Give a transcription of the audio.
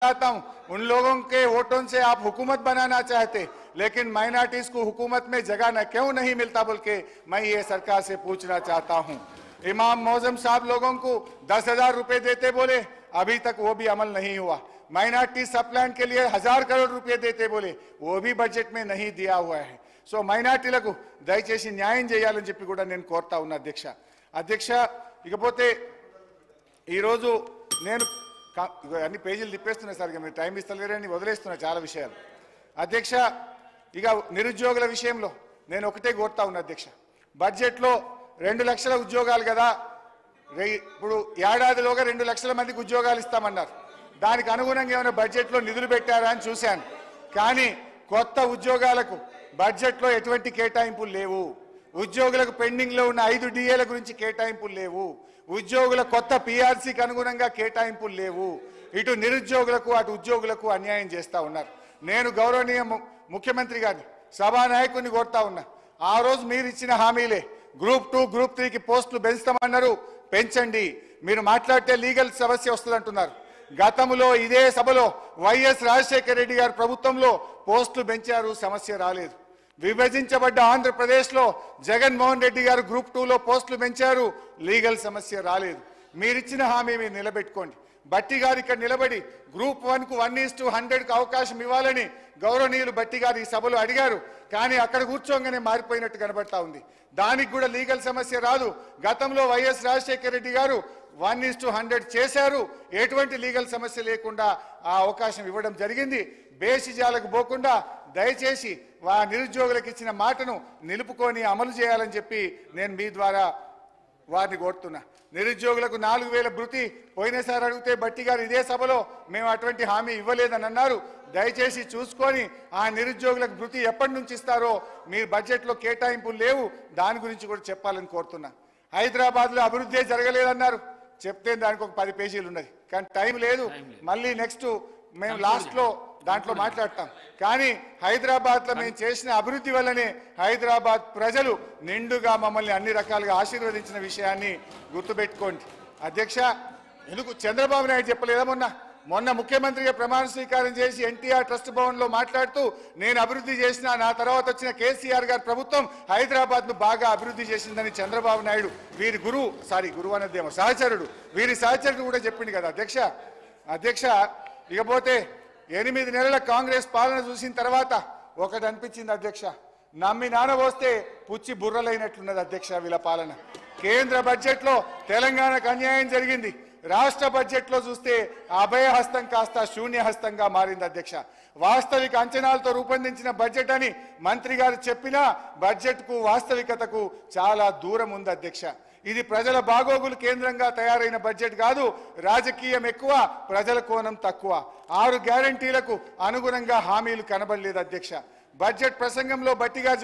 चाहता हूं, उन लोगों के वोटों से आप हुकूमत बनाना चाहते, लेकिन माइनॉरिटीज को हुकूमत में जगह न क्यों नहीं मिलता बोल के मैं ये सरकार से पूछना चाहता हूं। इमाम मौजम साहब लोगों को 10,000 रुपए देते बोले, अभी तक वो भी अमल नहीं हुआ। माइनॉरिटी सब प्लान के लिए 1000 करोड़ रुपए देते बोले, वो भी बजट में नहीं दिया हुआ है। సో మైనార్టీలకు దయచేసి న్యాయం చేయాలని చెప్పి కూడా నేను కోరుతా ఉన్నా అధ్యక్ష ఇకపోతే ఈ రోజు నేను అన్ని పేజీలు తిప్పేస్తున్నా సార్, మీరు టైం ఇస్తలేరని వదిలేస్తున్నా చాలా విషయాలు అధ్యక్ష। ఇక నిరుద్యోగుల విషయంలో నేను ఒకటే కోరుతా ఉన్నా అధ్యక్ష, బడ్జెట్లో 2 లక్షల ఉద్యోగాలు కదా, ఇప్పుడు ఏడాదిలోగా 2 లక్షల మందికి ఉద్యోగాలు ఇస్తామన్నారు, దానికి అనుగుణంగా ఏమైనా బడ్జెట్లో నిధులు పెట్టారా అని చూశాను, కానీ కొత్త ఉద్యోగాలకు బడ్జెట్లో ఎటువంటి కేటాయింపులు లేవు। ఉద్యోగులకు పెండింగ్ లో ఉన్న 5 డిఏల గురించి కేటాయింపులు లేవు, ఉద్యోగుల కొత్త పిఆర్సీకి అనుగుణంగా కేటాయింపులు లేవు। ఇటు నిరుద్యోగులకు అటు ఉద్యోగులకు అన్యాయం చేస్తా ఉన్నారు। నేను గౌరవనీయ ముఖ్యమంత్రి గారిని సభానాయకుడిని కోరుతా ఉన్నా, ఆ రోజు మీరు ఇచ్చిన హామీలే గ్రూప్ 2 గ్రూప్ 3కి పోస్టులు పెంచుతామన్నారు, పెంచండి। మీరు మాట్లాడితే లీగల్ సమస్య వస్తుందంటున్నారు। గతంలో ఇదే సభలో వైఎస్ రాజశేఖర రెడ్డి గారి ప్రభుత్వంలో పోస్టులు పెంచారు, సమస్య రాలేదు। విభజించబడ్డ ఆంధ్రప్రదేశ్లో జగన్మోహన్ రెడ్డి గారు గ్రూప్ 2లో పోస్టులు పెంచారు, లీగల్ సమస్య రాలేదు। మీరిచ్చిన హామీ మీరు నిలబెట్టుకోండి। బట్టి గారు ఇక్కడ నిలబడి గ్రూప్ 1కు 1:100కు అవకాశం ఇవ్వాలని గౌరవనీయులు బట్టి గారు ఈ సభలో అడిగారు, కానీ అక్కడ కూర్చోగానే మారిపోయినట్టు కనబడతా ఉంది। దానికి కూడా లీగల్ సమస్య రాదు। గతంలో వైఎస్ రాజశేఖర రెడ్డి గారు 1:100 చేశారు, ఎటువంటి లీగల్ సమస్య లేకుండా ఆ అవకాశం ఇవ్వడం జరిగింది। బేసిజాలకు పోకుండా దయచేసి నిరుద్యోగులకు ఇచ్చిన మాటను నిలుపుకొని అమలు చేయాలని చెప్పి నేను మీ ద్వారా వారిని కోరుతున్నా। నిరుద్యోగులకు 4000 భృతి పోయినసారి అడిగితే బట్టి గారు ఇదే సభలో మేము అటువంటి హామీ ఇవ్వలేదని అన్నారు। దయచేసి చూసుకొని ఆ నిరుద్యోగులకు భృతి ఎప్పటి నుంచి ఇస్తారో మీరు బడ్జెట్లో కేటాయింపులు లేవు, దాని గురించి కూడా చెప్పాలని కోరుతున్నా। హైదరాబాద్లో అభివృద్ధి జరగలేదన్నారు, చెప్తే దానికి ఒక 10 పేజీలు ఉన్నది, కానీ టైం లేదు, మళ్ళీ నెక్స్ట్ మేము లాస్ట్లో దాంట్లో మాట్లాడతాం। కానీ హైదరాబాద్లో మేము చేసిన అభివృద్ధి వల్లనే హైదరాబాద్ ప్రజలు నిండుగా మమ్మల్ని అన్ని రకాలుగా ఆశీర్వదించిన విషయాన్ని గుర్తుపెట్టుకోండి అధ్యక్ష। ఎందుకు చంద్రబాబు నాయుడు చెప్పలేదా మొన్న ముఖ్యమంత్రిగా ప్రమాణ స్వీకారం చేసి ఎన్టీఆర్ ట్రస్ట్ భవన్లో మాట్లాడుతూ నేను అభివృద్ధి చేసిన, నా తర్వాత వచ్చిన కేసీఆర్ గారి ప్రభుత్వం హైదరాబాద్ను బాగా అభివృద్ధి చేసిందని చంద్రబాబు నాయుడు వీరి గురువు అన్నదేమో సహచరుడు, వీరి సహచరుడు కూడా చెప్పింది కదా అధ్యక్ష। ఇకపోతే 8 నెలల కాంగ్రెస్ పాలన చూసిన తర్వాత ఒకటి అనిపించింది అధ్యక్ష, నమ్మి నానబోస్తే పుచ్చి బుర్రలైనట్లున్నది అధ్యక్ష వీళ్ళ పాలన। కేంద్ర బడ్జెట్లో తెలంగాణకు అన్యాయం జరిగింది, రాష్ట్ర బడ్జెట్లో చూస్తే అభయహస్తం కాస్త శూన్యహస్తంగా మారింది అధ్యక్ష। వాస్తవిక అంచనాలతో రూపొందించిన బడ్జెట్ అని మంత్రి గారు చెప్పినా బడ్జెట్కు వాస్తవికతకు చాలా దూరం ఉంది అధ్యక్ష। ఇది ప్రజల బాగోగులు కేంద్రంగా తయారైన బడ్జెట్ కాదు, రాజకీయం ఎక్కువ, ప్రజల కోణం తక్కువ। 6 గ్యారంటీలకు అనుగుణంగా హామీలు కనబడలేదు అధ్యక్ష। బడ్జెట్ ప్రసంగంలో బట్టి గారు